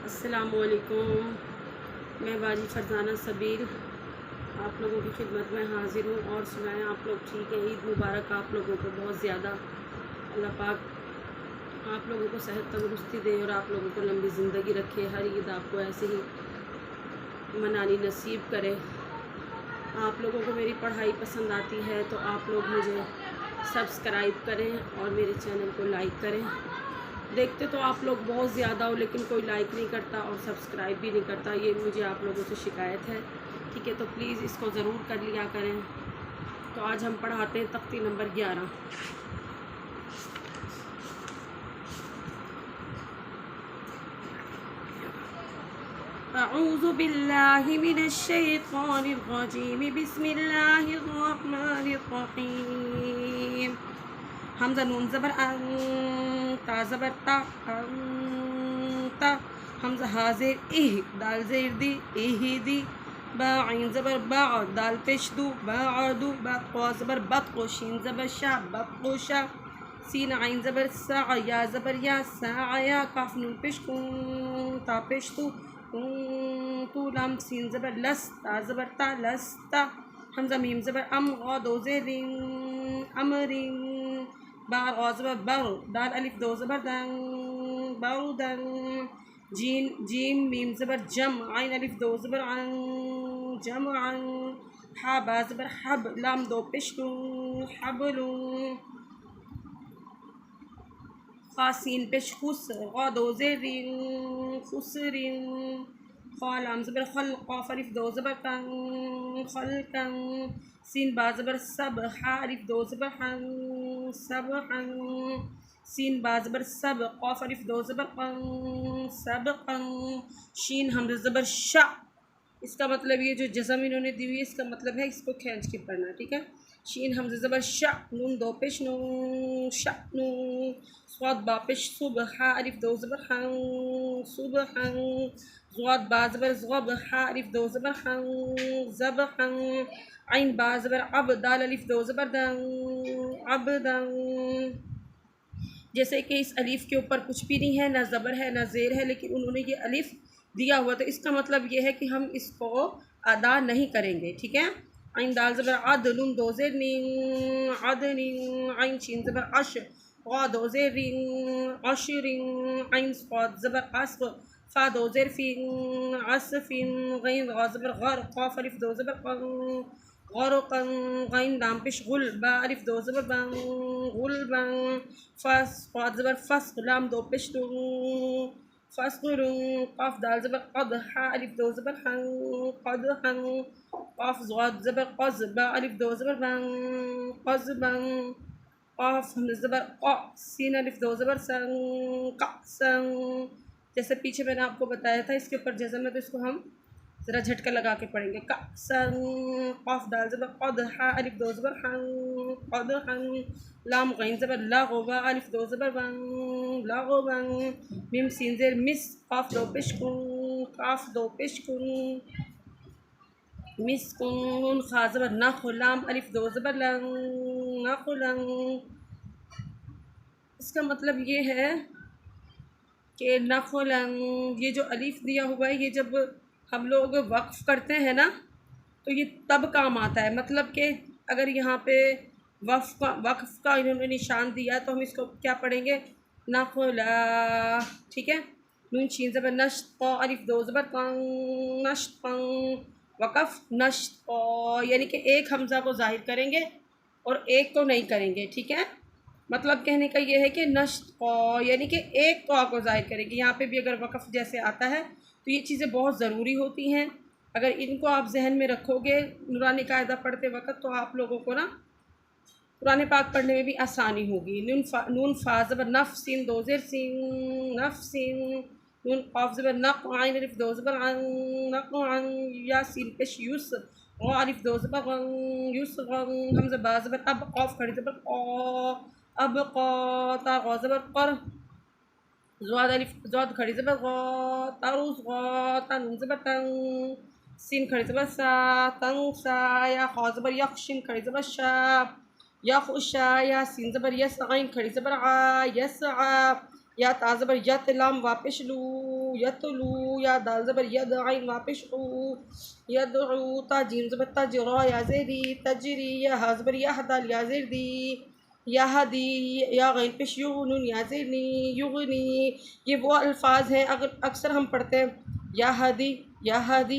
अस्सलामुअलैकुम। मैं बाजी फरजाना सबीर आप लोगों की खिदमत में हाज़िर हूँ। और सुनाएं, आप लोग ठीक हैं? ईद मुबारक आप लोगों को बहुत ज़्यादा। अल्लाह पाक आप लोगों को सेहत तंदुरुस्ती दे और आप लोगों को लंबी ज़िंदगी रखे। हर ईद आपको ऐसे ही मनानी नसीब करे। आप लोगों को मेरी पढ़ाई पसंद आती है तो आप लोग मुझे सब्सक्राइब करें और मेरे चैनल को लाइक करें। देखते तो आप लोग बहुत ज़्यादा हो, लेकिन कोई लाइक नहीं करता और सब्सक्राइब भी नहीं करता। ये मुझे आप लोगों से शिकायत है, ठीक है? तो प्लीज़ इसको ज़रूर कर लिया करें। तो आज हम पढ़ाते हैं तख्ती नंबर 11। अऊज़ु बिल्लाहि मिनश्शैतानिर रजीम, बिस्मिल्लाहिर रहमानिर रहीम। हमज़ा नून ज़बर अं, ता ज़बर ता, ता। हमज़ा हा ज़ेर इह, दाल ज़ेर दी, इहिदी। बा ऐन ज़बर बा, दाल पेश दू, बाअदू। बा क़ा ज़बर बत, शीन ज़बर शा, बतशा। सीन ऐन ज़बर सा, या ज़बर या, साया। काफ नून पेश कूं, ता पेश तू, तू। लाम सीन ज़बर लस, ता ज़बर ता, लस्ता। हमज़ा मीम ज़बर अम, ग़ा दो ज़ेर रिंग, अमरिंग। बार ग़ा ज़बर बर, दाल अलिफ दो ज़बर दंग, बरुदंग। जीम मीम ज़बर जम, ऐन अलिफ दो ज़बर अं, जमअं। हा बा ज़बर हब, लाम दो पेश लूं, हबलूं। ख़ा सीन पेश खुस, ग़ा दो ज़ेर रिंग, खुसरिंग। ख़ा लाम ज़बर खल, क़ाफ अलिफ दो ज़बर कंग, खलकंग। सीन बा ज़बर सब, हा अलिफ दो ज़बर हंग, सबहंग। सीन बा ज़बर सब, क़ाफ अलिफ दो ज़बर क़ंग, सबक़ंग। शीन हमज़ा ज़बर शा। इसका मतलब ये जो जज़म इन्होंने दी हुई है, इसका मतलब है इसको खींच के पढ़ना, ठीक है? शीन हमज़ा ज़बर शा, नून दो पेश नू, शअनू। स्वाद बा पेश सुब, हा अलिफ दो ज़बर हंग, सुबहंग। ज़्वाद बा ज़बर ज़्वब, हा अलिफ दो ज़बर हंग, ज़बहंग। ऐन बा ज़बर अब, दाल अलिफ दो ज़बर दंग, अबदंग। जैसे कि इस अलीफ़ के ऊपर कुछ भी नहीं है, ना ज़बर है ना ज़ेर है, लेकिन उन्होंने ये अलीफ़ दिया हुआ, तो इसका मतलब ये है कि हम इसको अदा नहीं करेंगे, ठीक है? ऐन दाल ज़बर अद, नून दो ज़ेर निंग, अदनिंग। ऐन शीन ज़बर अश, ग़ा दो ज़ेर रिंग, अशरिंग। ऐन स्वाद ज़बर अस्फ़, फ़ा दो ज़ेर फ़िंग, अस्फ़िंग। गैन ग़ा ज़बर ग़र, क़ाफ़ अलिफ दो ज़बर क़ंग, ग़रक़न। गैन दाम पेश गुल, बा अलिफ दो ज़बर बंग, गुलबंग। फ़ाद ज़बर फ़स, लाम दो पेश लूं, फ़स्लुं। क़ाफ दाल ज़बर क़द, हा अलिफ दो ज़बर हंग, क़दहंग। क़ाफ ज़ाद ज़बर क़ज़, बा अलिफ दो ज़बर बंग, क़ज़बंग। क़ाफ हमज़ा ज़बर क़ा, सीन अलिफ दो ज़बर संग, क़असंग। जैसे पीछे मैंने आपको बताया था, इसके ऊपर जज़म है तो इसको हम ज़रा झटका लगा के पढ़ेंगे। क़असंग। क़ाफ दाल ज़बर क़द, हा अलिफ दो ज़बर हंग, क़दहंग। लाम गैन ज़बर लग़, बा अलिफ दो ज़बर वंग, लग़वंग। मीम सीन ज़ेर मिस, क़ाफ दो पेश कुन, क़ाफ दो पेश कुन, मिस्कुन। नून ख़ा ज़बर नख़, लाम अलिफ दो ज़बर लंग, नख़लंग। इसका मतलब ये है कि नख़लंग, ये जो अलिफ दिया हुआ है, ये जब हम लोग वक्फ़ करते हैं ना, तो ये तब काम आता है। मतलब कि अगर यहाँ पे वक्फ़ का इन्होंने निशान दिया तो हम इसको क्या पढ़ेंगे? नख़ला, ठीक है? नून शीन ज़बर नश्त, क़ा अलिफ दो ज़बर क़ंग, नश्तक़ंग। वक़फ़ नश्त, यानी कि एक हमज़ा को ज़ाहिर करेंगे और एक को नहीं करेंगे, ठीक है? मतलब कहने का ये है कि नश्त यानी कि एक क़ा को ज़ाहिर करेंगे। यहाँ पे भी अगर वक़फ़ जैसे आता है तो ये चीज़ें बहुत ज़रूरी होती हैं। अगर इनको आप जहन में रखोगे नूरानी कायदा पढ़ते वक़्त, तो आप लोगों को ना कुरान पाक पढ़ने में भी आसानी होगी। नून फ़ा ज़बर नफ़, सीन दो ज़ेर सिंग, नफ़सिन। नून क़ाफ़ ज़बर नक़, ऐन अलिफ दो ज़बर अं, नक़अं। या सीन पेश युस, ग़ा अलिफ दो ज़बर ग़ंग, युसग़ंग। हमज़ा बा ज़बर अब, क़ाफ़ खड़ी ज़बर क़ा, अब क़ा। ता ग़ा ज़बर क़र, ज़ाद खड़ी ज़बर ग़ा, तरुज़ग़ा। ता नून ज़बर तंग, सीन खड़ी ज़बर सा, तंग सा। या ख़ा ज़बर यक़, शिन खड़ी ज़बर शा, यख़शा। या सीन ज़बर यस, ऐन खड़ी ज़बर आ, यसआ। या ता ज़बर यत लाम वापिश लू यतलू या दाल ज़बर यद आइन वापिश यदऊ ता जीम ज़बर तजरा या ज़ेरी तजरी या हा ज़बर या दाल या ज़ेरदी या हदी या गैन पेश युगनुन या ज़ेरनी युगनी। ये वो अल्फाज हैं अगर अक्सर हम पढ़ते हैं या हदी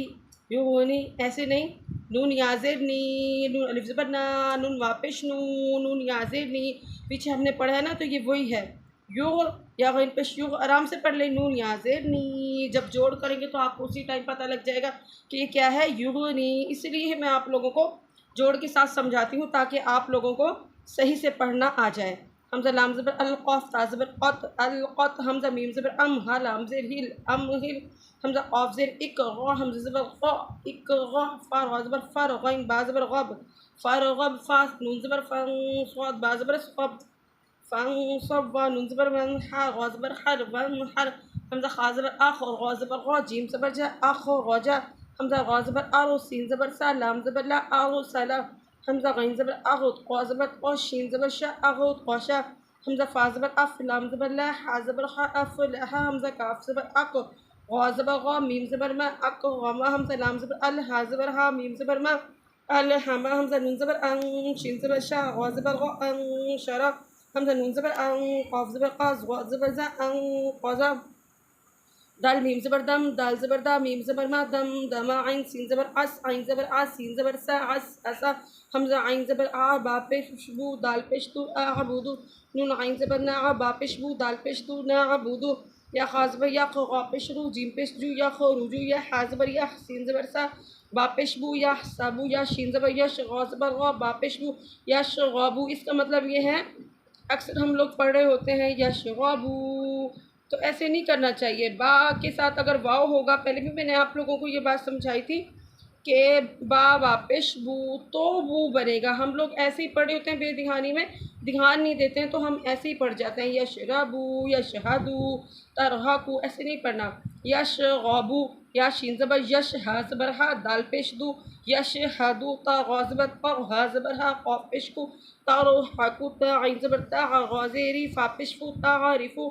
युगनी, ऐसे नहीं। नून या ज़ेरनी नून अलिफ ज़बर ना नून वापिश नून या ज़ेरनी पीछे हमने पढ़ा है ना, तो ये वही है। युग या गैन पेश युग आराम से पढ़ लें, नून या ज़ेरनी। जब जोड़ करेंगे तो आपको उसी टाइम पता लग जाएगा कि ये क्या है, युगनी। इसलिए मैं आप लोगों को जोड़ के साथ समझाती हूँ ताकि आप लोगों को सही से पढ़ना आ जाए। हमज़ा लाम ज़बर अल क़ाफ़ ता ज़बर क़त अल क़त हमज़ा मीम ज़बर अम हा लाम ज़ेर हिल अम हिल हमज़ा क़ाफ़ ज़ेर इक ग़ हमज़ा ज़बर क़ इक ग़ फ़ा ग़ ज़बर फ़र ग़ैन बा ज़बर ग़ब फ़र ग़ब फ़ा नून ज़बर फ़न स्वाद बा ज़बर क़ब फ़न सब व नून ज़बर वन हा ग़ ज़बर हर वन हर हमज़ा ख़ा ज़बर अख़ ग़ ज़बर ग़ जीम ज़बर जा अख़ ग़ जा हमज़ा ग़ ज़बर अ सीन ज़बर सा लाम ज़बर ला अ सला हमज़ा गैन ज़बर अग़ुत क़ ज़बर क़ शीन ज़बर शा अग़ुत क़शा हमज़ा फ़ा ज़बर अफ़ लाम ज़बर ला हा ज़बर ख़ा अफ़ लहा हमज़ा काफ़ ज़बर अक़ ग़ ज़बर ग़ मीम ज़बर मा अक़ ग़मा हमज़ा लाम ज़बर अल हा ज़बर हा मीम ज़बर मा अल हमा हमज़ा नून ज़बर अं शीन ज़बर शा ग़ ज़बर ग़ अं शरा हमज़ा नून ज़बर अं क़ाफ़ ज़बर क़ज़ ग़ ज़बर ज़ा अं क़ज़ा दाल मीम ज़बर दम दाल ज़बर दा मीम ज़बर मा दम दमा आइन सीन ज़बर अस आइन ज़बर आ सीन ज़बर सा अस असा हमज़ा आइन ज़बर आ बा पेश बू दाल पेश तू आ अबूदू नून आइन ज़बर ना आ बा पेश बू दाल पेश तू ना अबूदू या खा ज़बर या ख़ पेश रू जीम पेश जू या ख रुजू या हा ज़बर या सीन ज़बर सा बा पेश बू या साबू या शीन ज़बर यश ग़ ज़बर ग़ बा पेश बू यश ग़ाबू। इसका मतलब ये है अक्सर हम लोग पढ़ रहे होते हैं यश ग़ाबू, तो ऐसे नहीं करना चाहिए। बा के साथ अगर वाव होगा, पहले भी मैंने आप लोगों को ये बात समझाई थी कि बा वापिश बू तो बू बनेगा। हम लोग ऐसे ही पढ़े होते हैं बेदिहानी में, ध्यान नहीं देते हैं तो हम ऐसे ही पढ़ जाते हैं यशरबू यशहदू तरहकू, ऐसे नहीं पढ़ना। यश गबू या शीन ज़बर यश हा ज़बर हा दाल पेश दू यश हदू ता ग़ ज़बर क़ हा ज़बर हा क़ाफ़ पेश कू तारो हाकू ता आइन ज़बर ता ग़ ज़ेरी फ़ा पेश फू ता रिफू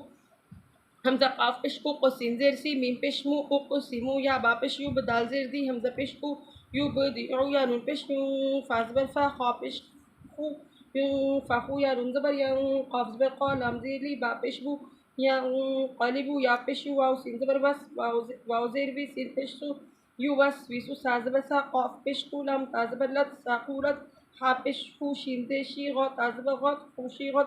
हमज़ा क़ाफ़ पेश को क़ुसिन ज़ेर सी मीम पेश मू क़ुसिमू या बा पेश यू बदाल ज़ेर दी हमज़ा पेश को यू बदिउ या नून पेश यूं फ़ा ज़बर फ़ा ख़ा पेश खू यूं फ़ाखू या नून ज़बर या क़ाफ़ ज़बर क़ा लाम ज़ेर ली बा पेश बू या क़ालिबू या पेश यू वाव सीन ज़बर वस वाव ज़ेर वी सीन पेश सू यू वस वीसू सा ज़बर सा क़ाफ़ पेश कू लाम ता ज़बर लत साक़ूरत हा पेश खू शीन ज़ेर शी ग़ ता ज़बर ग़ खूशी ग़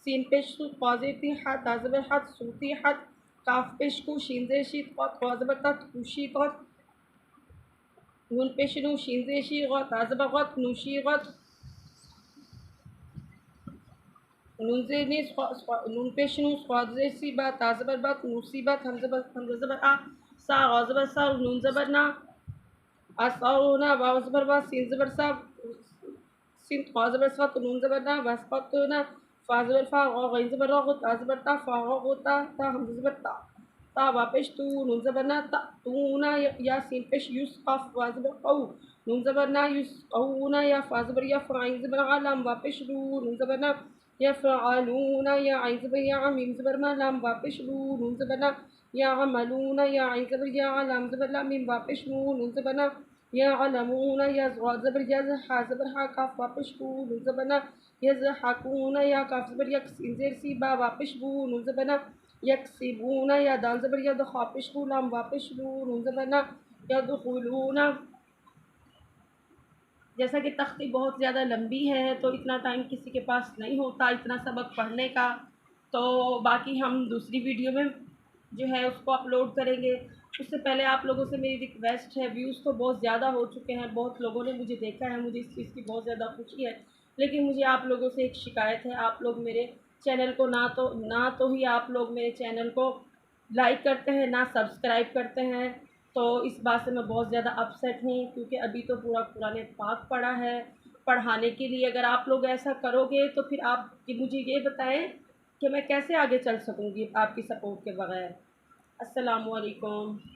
सीन पेश सू क़ा ज़ेर ती हा ता ज़बर हत सूती हत काफ पेश कू शीन ज़ेर शी क़त ग़ ज़बर तत खूशी क़त नून पेश नू शीन ज़ेर शी ग़ ता ज़बर ग़त नूशी ग़त नून ज़ेर नी नून पेश नू स्वाद ज़ेर सी बा ता ज़बर बत मुसीबत हमज़ा ज़बर आ सा ग़ ज़बर सा नून ज़बर ना असौना वाव ज़बर वा सीन ज़बर सा सीन क़ा ज़बर सा नून ज़बर ना वसक़त ना फ़ा ज़बर फ़ा ग़ गैन ज़बर ग़ ता ज़बर ता फ़ा ग़ ता ता हमज़ा ज़बर ता ता वापिश तू नून ज़बर ना ता तू ना या सीन पेश यूस क़ाफ़ वा ज़बर क़ऊ नून ज़बर ना यूस क़ऊ ना या फ़ा ज़बर या फ़ाइन ज़बर आ लाम वापिश लू नून ज़बर ना या फ़अलूना या आइन ज़बर या मीम ज़बर मा लाम वापिश लू नून ज़बर ना या अमलूना या आइन ज़बर या लाम ज़बर ला मीम वापिश लू नून ज़बर ना या अलमूना या ज़ ज़बर यज़ हा ज़बर हा काफ़ वापिश लू नून ज़बर ना यज़हकूना या काफ़ ज़बर यक सीन ज़ेर सी बा वापिश लू नून ज़बर ना यकसिबूना या दाल ज़बर यद ख़ा पेश कू लाम वापिश लू नून ज़बर ना यदखुलूना। जैसा कि तख्ती बहुत ज़्यादा लंबी है तो इतना टाइम किसी के पास नहीं होता इतना सबक पढ़ने का, तो बाकी हम दूसरी वीडियो में जो है उसको अपलोड करेंगे। उससे पहले आप लोगों से मेरी रिक्वेस्ट है, व्यूज़ तो बहुत ज़्यादा हो चुके हैं, बहुत लोगों ने मुझे देखा है, मुझे इस चीज़ की बहुत ज़्यादा खुशी है, लेकिन मुझे आप लोगों से एक शिकायत है, आप लोग मेरे चैनल को ना तो ही आप लोग मेरे चैनल को लाइक करते हैं, ना सब्सक्राइब करते हैं। तो इस बात से मैं बहुत ज़्यादा अपसेट हूँ क्योंकि अभी तो पूरा कुरान पाक पढ़ा है पढ़ाने के लिए। अगर आप लोग ऐसा करोगे तो फिर आप मुझे ये बताएं कि मैं कैसे आगे चल सकूँगी आपकी सपोर्ट के बगैर। अस्सलामु अलैकुम।